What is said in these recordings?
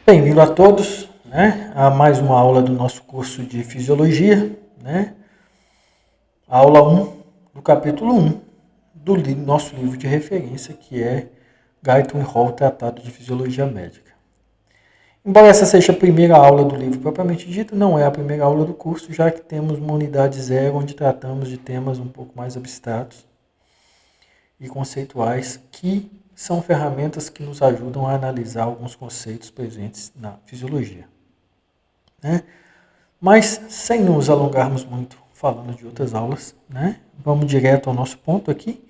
Bem-vindo a todos, né, a mais uma aula do nosso curso de Fisiologia, né, aula 1 do capítulo 1 do nosso livro de referência, que é Guyton e Hall, Tratado de Fisiologia Médica. Embora essa seja a primeira aula do livro propriamente dito, não é a primeira aula do curso, já que temos uma unidade 0 onde tratamos de temas um pouco mais abstratos e conceituais que são ferramentas que nos ajudam a analisar alguns conceitos presentes na fisiologia. Né? Mas, sem nos alongarmos muito falando de outras aulas, né? Vamos direto ao nosso ponto aqui,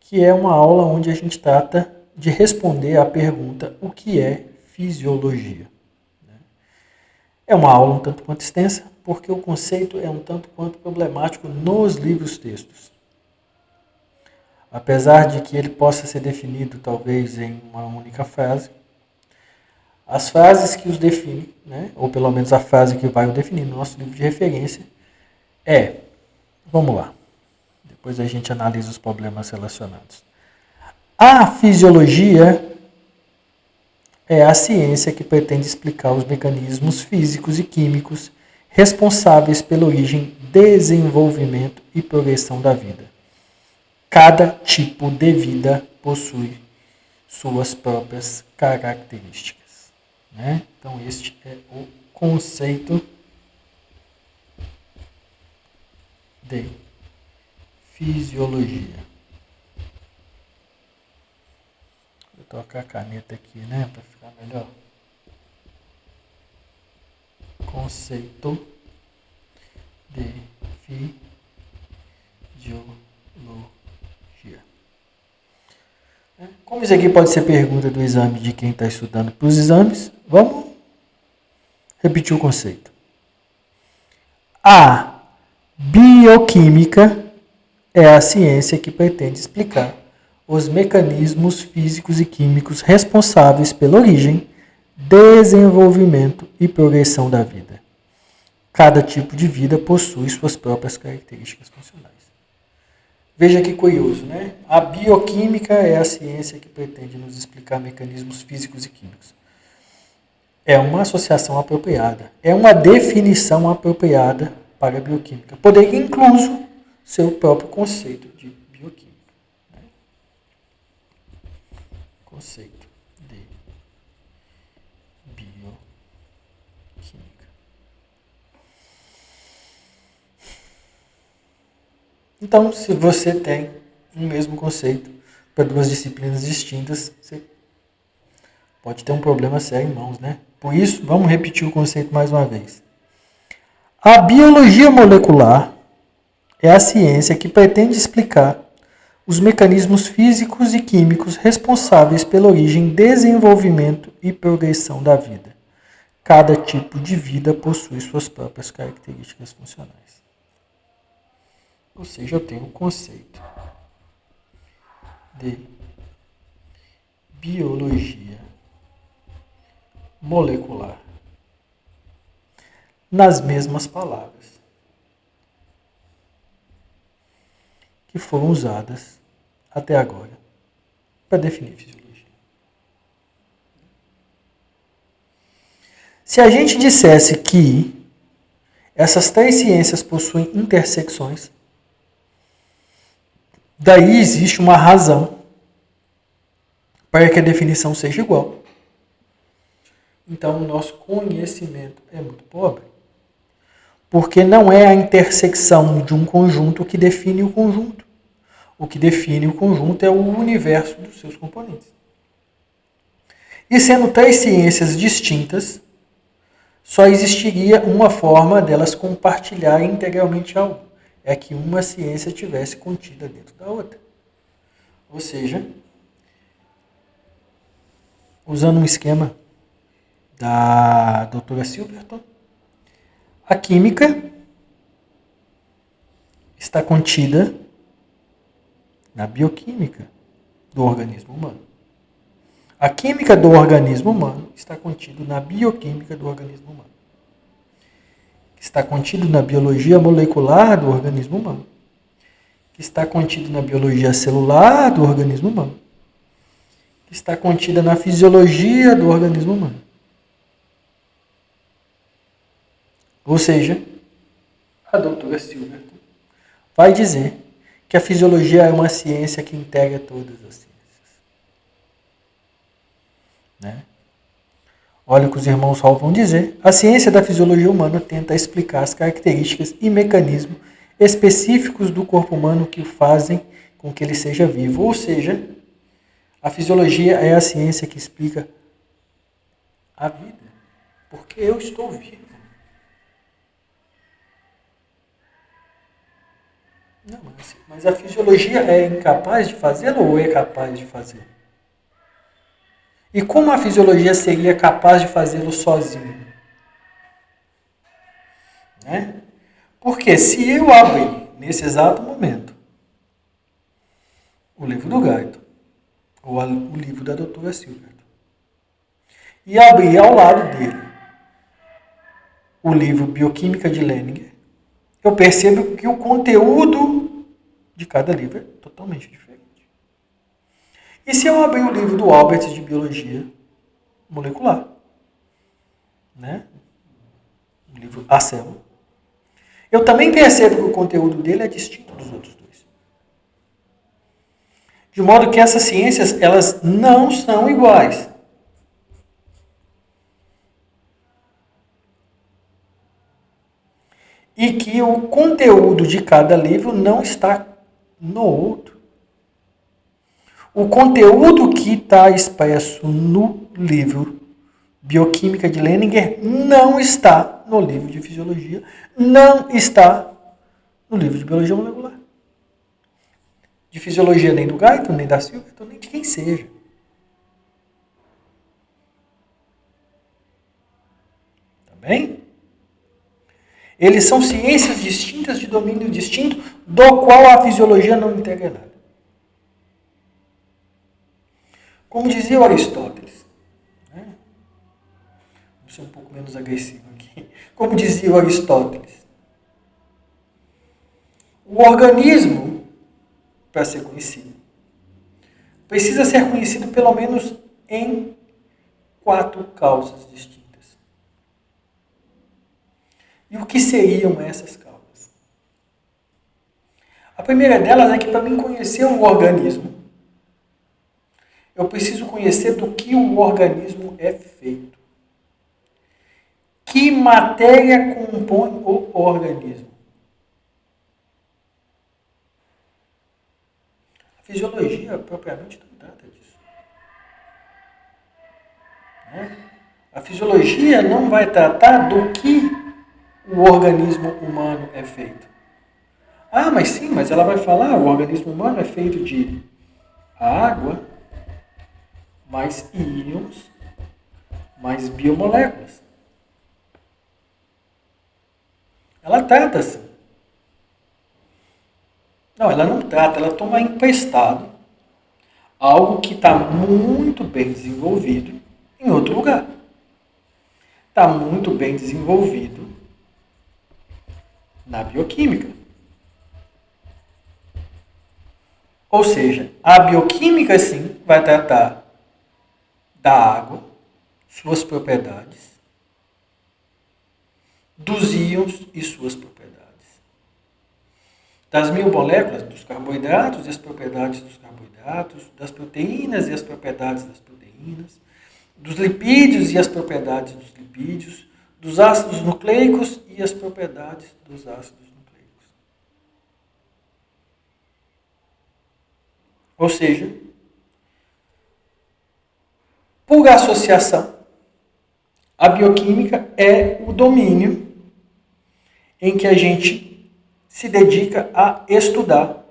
que é uma aula onde a gente trata de responder à pergunta: o que é fisiologia? É uma aula um tanto quanto extensa, porque o conceito é um tanto quanto problemático nos livros-textos. Apesar de que ele possa ser definido talvez em uma única frase, as frases que os definem, né, ou pelo menos a frase que vai o definir no nosso livro de referência vamos lá, depois a gente analisa os problemas relacionados. A fisiologia é a ciência que pretende explicar os mecanismos físicos e químicos responsáveis pela origem, desenvolvimento e progressão da vida. Cada tipo de vida possui suas próprias características. Né? Então, este é o conceito de fisiologia. Vou trocar a caneta aqui, né, para ficar melhor. Conceito de fisiologia. Como isso aqui pode ser pergunta do exame de quem está estudando para os exames, vamos repetir o conceito. A bioquímica é a ciência que pretende explicar os mecanismos físicos e químicos responsáveis pela origem, desenvolvimento e progressão da vida. Cada tipo de vida possui suas próprias características funcionais. Veja que curioso, né? A bioquímica é a ciência que pretende nos explicar mecanismos físicos e químicos. É uma associação apropriada, é uma definição apropriada para a bioquímica. Poderia incluso ser o próprio conceito de bioquímica. Né? Conceito de bioquímica. Então, se você tem o mesmo conceito para duas disciplinas distintas, você pode ter um problema sério em mãos, né? Por isso, vamos repetir o conceito mais uma vez. A biologia molecular é a ciência que pretende explicar os mecanismos físicos e químicos responsáveis pela origem, desenvolvimento e progressão da vida. Cada tipo de vida possui suas próprias características funcionais. Ou seja, eu tenho o conceito de biologia molecular nas mesmas palavras que foram usadas até agora para definir fisiologia. Se a gente dissesse que essas três ciências possuem intersecções, daí existe uma razão para que a definição seja igual. Então, o nosso conhecimento é muito pobre, porque não é a intersecção de um conjunto que define o conjunto. O que define o conjunto é o universo dos seus componentes. E sendo três ciências distintas, só existiria uma forma delas compartilharem integralmente algo. É que uma ciência tivesse contida dentro da outra. Ou seja, usando um esquema da doutora Silverton, a química está contida na bioquímica do organismo humano. A química do organismo humano está contida na bioquímica do organismo humano. Está contido na biologia molecular do organismo humano, que está contido na biologia celular do organismo humano, que está contida na fisiologia do organismo humano, Ou seja, a doutora Silverton vai dizer que a fisiologia é uma ciência que integra todas as ciências. Né? Olha o que os irmãos Hall vão dizer. A ciência da fisiologia humana tenta explicar as características e mecanismos específicos do corpo humano que o fazem com que ele seja vivo. Ou seja, a fisiologia é a ciência que explica a vida. Porque eu estou vivo. Não, mas a fisiologia é incapaz de fazê-lo ou é capaz de fazê-lo? E como a fisiologia seria capaz de fazê-lo sozinho? Né? Porque se eu abrir, nesse exato momento, o livro do Guyton, ou o livro da doutora Silverton, e abrir ao lado dele o livro Bioquímica de Leninger, eu percebo que o conteúdo de cada livro é totalmente diferente. E se eu abrir o livro do Albert de Biologia Molecular, né? O livro A Célula, eu também percebo que o conteúdo dele é distinto dos outros dois. De modo que essas ciências, elas não são iguais. E que o conteúdo de cada livro não está no outro. O conteúdo que está expresso no livro Bioquímica de Leninger não está no livro de Fisiologia, não está no livro de Biologia Molecular. De Fisiologia nem do Guyton, nem da Silverton, nem de quem seja. Tá bem? Eles são ciências distintas de domínio distinto, do qual a fisiologia não integra nada. Como dizia o Aristóteles, né? Vou ser um pouco menos agressivo aqui. Como dizia o Aristóteles, o organismo, para ser conhecido, precisa ser conhecido pelo menos em 4 causas distintas. E o que seriam essas causas? A primeira delas é que para mim conhecer o organismo, eu preciso conhecer do que o organismo é feito. Que matéria compõe o organismo? A fisiologia propriamente não trata disso. Né? A fisiologia não vai tratar do que o organismo humano é feito. Ah, mas sim, mas ela vai falar, o organismo humano é feito de água, mais íons, mais biomoléculas. Ela trata assim. Não, ela não trata, ela toma emprestado algo que está muito bem desenvolvido em outro lugar. Está muito bem desenvolvido na bioquímica. Ou seja, a bioquímica, sim, vai tratar da água, suas propriedades, dos íons e suas propriedades, das biomoléculas, dos carboidratos e as propriedades dos carboidratos, das proteínas e as propriedades das proteínas, dos lipídios e as propriedades dos lipídios, dos ácidos nucleicos e as propriedades dos ácidos nucleicos. Ou seja, por associação, a bioquímica é o domínio em que a gente se dedica a estudar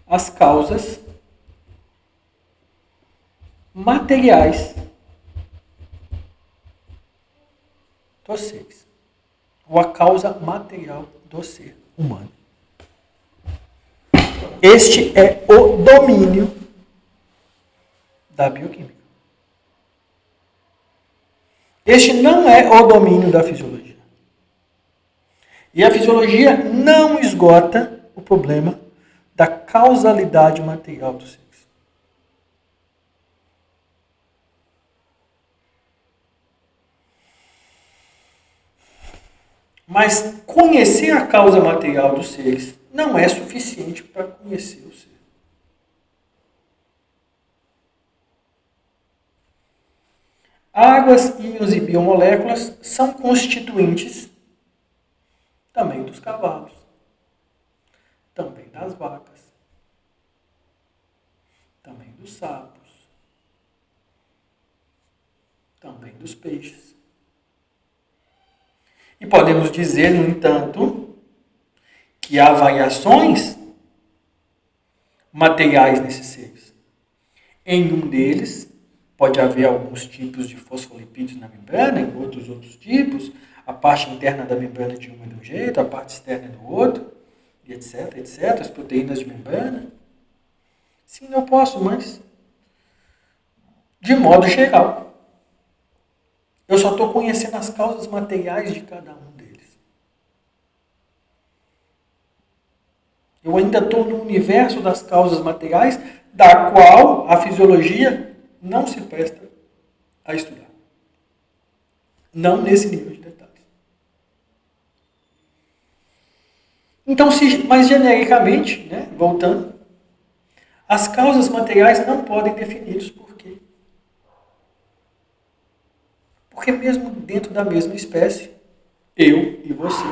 as causas materiais dos seres, ou a causa material do ser humano. Este é o domínio da bioquímica. Este não é o domínio da fisiologia. E a fisiologia não esgota o problema da causalidade material dos seres. Mas conhecer a causa material dos seres não é suficiente para conhecer o ser. Águas, íons e biomoléculas são constituintes também dos cavalos, também das vacas, também dos sapos, também dos peixes. E podemos dizer, no entanto, que há variações materiais nesses seres. Em um deles, pode haver alguns tipos de fosfolipídios na membrana, em outros tipos, a parte interna da membrana de um é de um jeito, a parte externa é do outro, e etc, etc, as proteínas de membrana. Sim, eu posso, mas de modo geral, eu só estou conhecendo as causas materiais de cada um deles. Eu ainda estou no universo das causas materiais, da qual a fisiologia não se presta a estudar. Não nesse nível de detalhes. Então, mas genericamente, né, voltando, as causas materiais não podem definir por quê. Porque mesmo dentro da mesma espécie, eu e você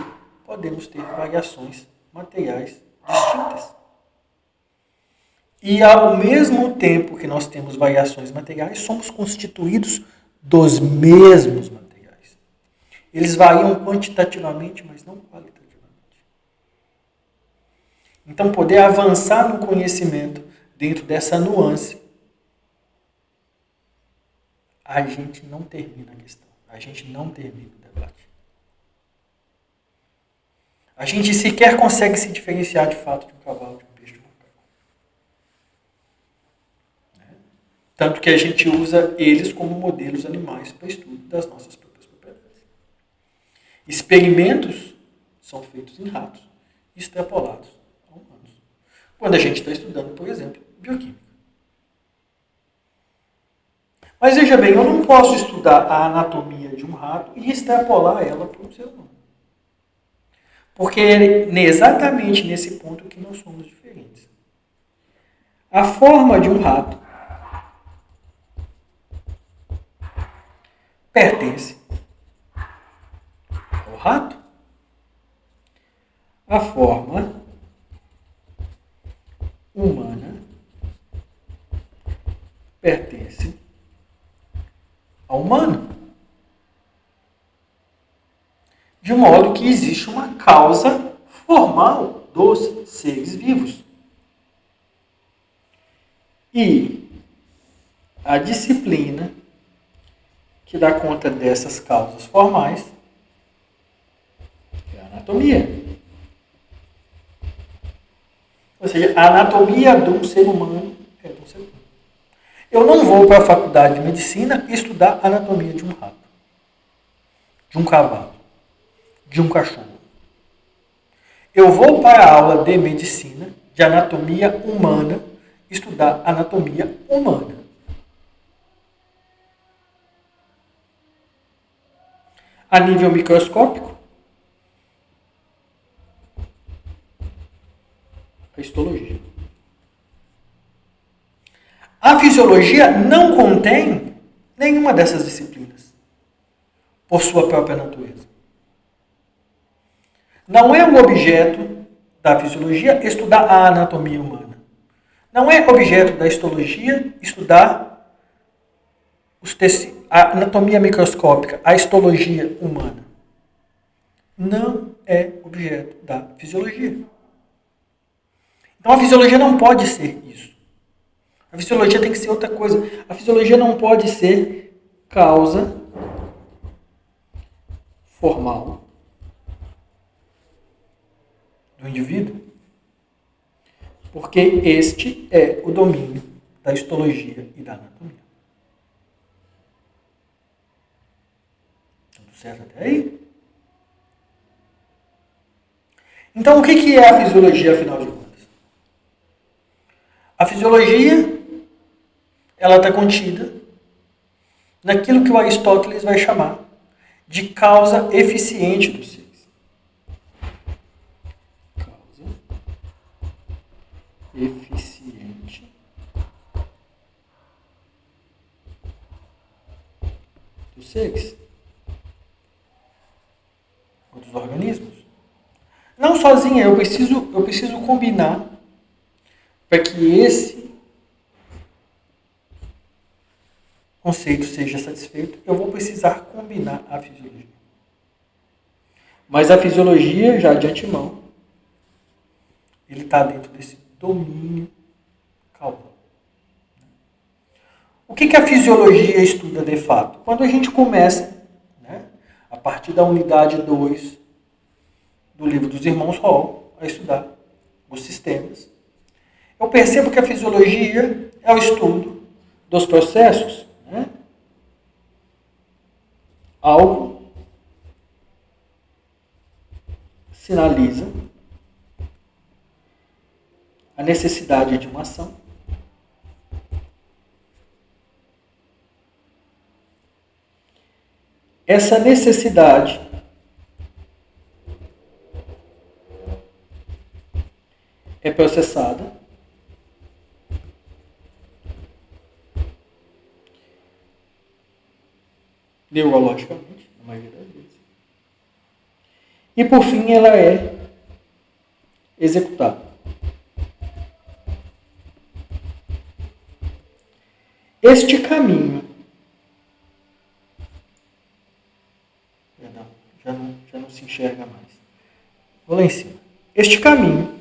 podemos ter variações materiais distintas. E ao mesmo tempo que nós temos variações materiais, somos constituídos dos mesmos materiais. Eles variam quantitativamente, mas não qualitativamente. Então, poder avançar no conhecimento dentro dessa nuance, a gente não termina a questão. A gente não termina o debate. A gente sequer consegue se diferenciar de fato de um cavalo, de um peixe, de um macaco. Tanto que a gente usa eles como modelos animais para estudo das nossas próprias propriedades. Experimentos são feitos em ratos e extrapolados a humanos. Quando a gente está estudando, por exemplo, bioquímica. Mas veja bem, eu não posso estudar a anatomia de um rato e extrapolar ela para um ser humano. Porque é exatamente nesse ponto que nós somos diferentes. A forma de um rato pertence ao rato. A forma humana pertence ao humano. De modo que existe uma causa formal dos seres vivos. E a disciplina que dá conta dessas causas formais é a anatomia. Ou seja, a anatomia de um ser humano é de um ser humano. Eu não vou para a faculdade de medicina estudar a anatomia de um rato, de um cavalo, de um cachorro. Eu vou para a aula de medicina, de anatomia humana, estudar anatomia humana. A nível microscópico, a histologia. A fisiologia não contém nenhuma dessas disciplinas, por sua própria natureza. Não é o objeto da fisiologia estudar a anatomia humana. Não é objeto da histologia estudar a anatomia microscópica, a histologia humana. Não é objeto da fisiologia. Então a fisiologia não pode ser isso. A fisiologia tem que ser outra coisa. A fisiologia não pode ser causa formal do indivíduo, porque este é o domínio da histologia e da anatomia. Tudo certo até aí? Então, o que é a fisiologia, afinal de contas? A fisiologia, ela está contida naquilo que o Aristóteles vai chamar de causa eficiente dos seres. eficiente dos seres ou dos organismos. Não sozinha, eu preciso combinar para que esse conceito seja satisfeito, eu vou precisar combinar a fisiologia. Mas a fisiologia, já de antemão, ele está dentro desse domínio causal. O que a fisiologia estuda de fato? Quando a gente começa, a partir da unidade 2 do livro dos Irmãos Hall, a estudar os sistemas, eu percebo que a fisiologia é o estudo dos processos. Algo sinaliza a necessidade de uma ação. Essa necessidade é processada neurologicamente, na maioria das vezes. E por fim ela é executada. Este caminho, já não se enxerga mais. Vou lá em cima. Este caminho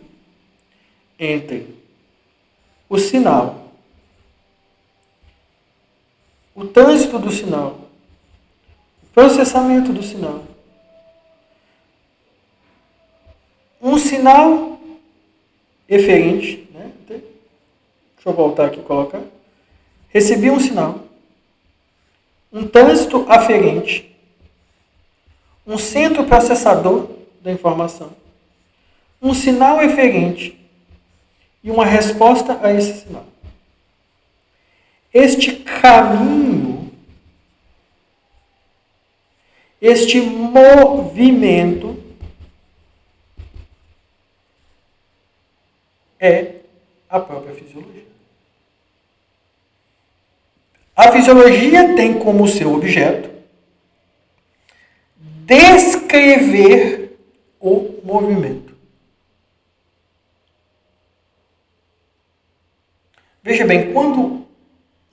entre o sinal, o trânsito do sinal, o processamento do sinal, um sinal eferente, deixa eu voltar aqui e colocar. Recebi um sinal, um trânsito aferente, um centro processador da informação, um sinal eferente e uma resposta a esse sinal. Este caminho, este movimento é a própria fisiologia. A fisiologia tem como seu objeto descrever o movimento. Veja bem, quando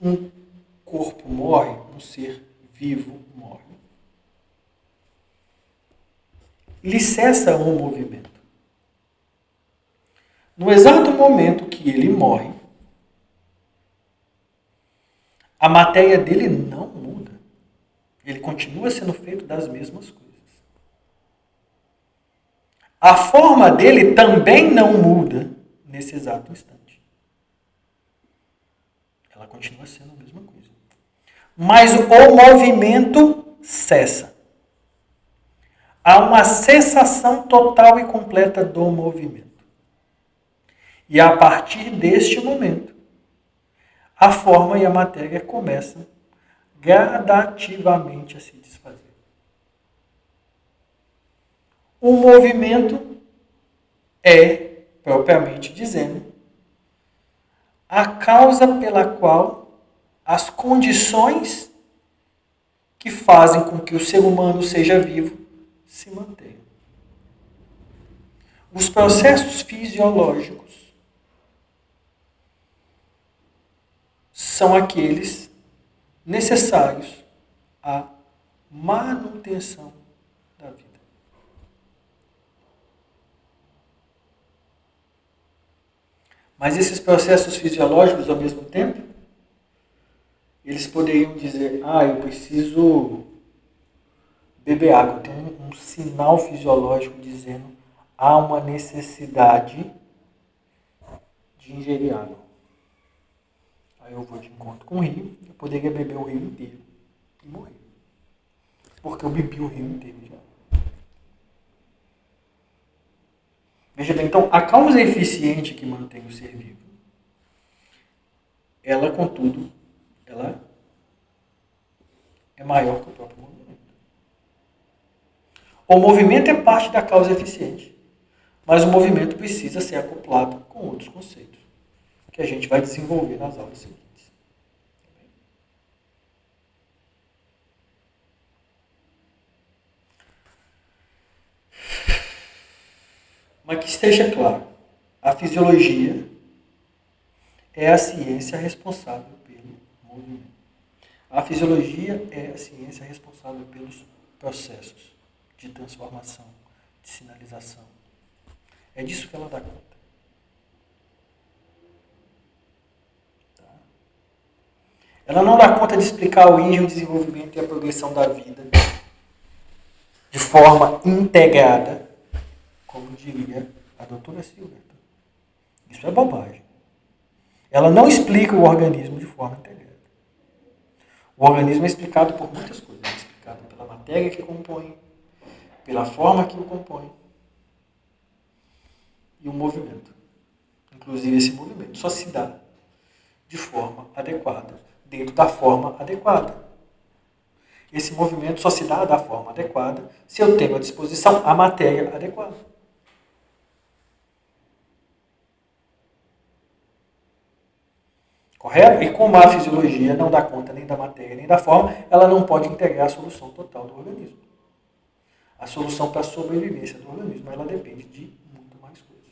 um corpo morre, um ser vivo morre, lhe cessa o movimento. No exato momento que ele morre, a matéria dele não muda. Ele continua sendo feito das mesmas coisas. A forma dele também não muda nesse exato instante. Ela continua sendo a mesma coisa. Mas o movimento cessa. Há uma cessação total e completa do movimento. E a partir deste momento, a forma e a matéria começam gradativamente a se desfazer. O movimento é, propriamente dizendo, a causa pela qual as condições que fazem com que o ser humano seja vivo se mantenham. Os processos fisiológicos são aqueles necessários à manutenção da vida. Mas esses processos fisiológicos, ao mesmo tempo, eles poderiam dizer, eu preciso beber água. Tem um sinal fisiológico dizendo há uma necessidade de ingerir água. Aí eu vou de encontro com o rio, eu poderia beber o rio inteiro e morrer. Porque eu bebi o rio inteiro já. Veja bem, então, a causa eficiente que mantém o ser vivo, ela, contudo, ela é maior que o próprio movimento. O movimento é parte da causa eficiente, mas o movimento precisa ser acoplado com outros conceitos. que a gente vai desenvolver nas aulas seguintes. Mas que esteja claro, a fisiologia é a ciência responsável pelo movimento. A fisiologia é a ciência responsável pelos processos de transformação, de sinalização. É disso que ela dá conta. Tá? Ela não dá conta de explicar a origem, o desenvolvimento e a progressão da vida de forma integrada, como diria a doutora Silverton. Isso é bobagem. Ela não explica o organismo de forma integrada. O organismo é explicado por muitas coisas. É explicado pela matéria que compõe, pela forma que o compõe e o movimento. Inclusive, esse movimento só se dá de forma adequada, dentro da forma adequada. Esse movimento só se dá da forma adequada se eu tenho à disposição a matéria adequada. Correto? E como a fisiologia não dá conta nem da matéria nem da forma, ela não pode integrar a solução total do organismo. A solução para a sobrevivência do organismo, ela depende de muito mais coisas.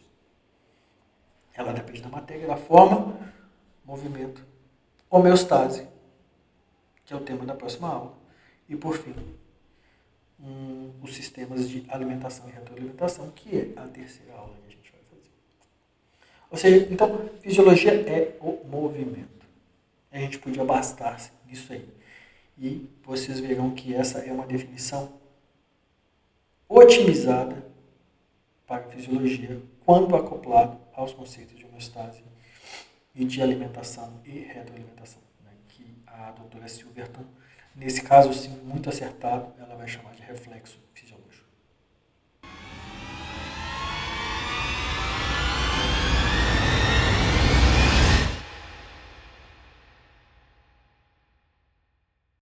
Ela depende da matéria, da forma, movimento, homeostase, que é o tema da próxima aula. E, por fim, os sistemas de alimentação e retroalimentação, que é a terceira aula que a gente vai fazer. Ou seja, então, fisiologia é o movimento. A gente podia bastar-se nisso aí. E vocês verão que essa é uma definição otimizada para a fisiologia quando acoplado aos conceitos de homeostase e de alimentação e retroalimentação, né, que a doutora Silverton, nesse caso sim, muito acertado, ela vai chamar de reflexo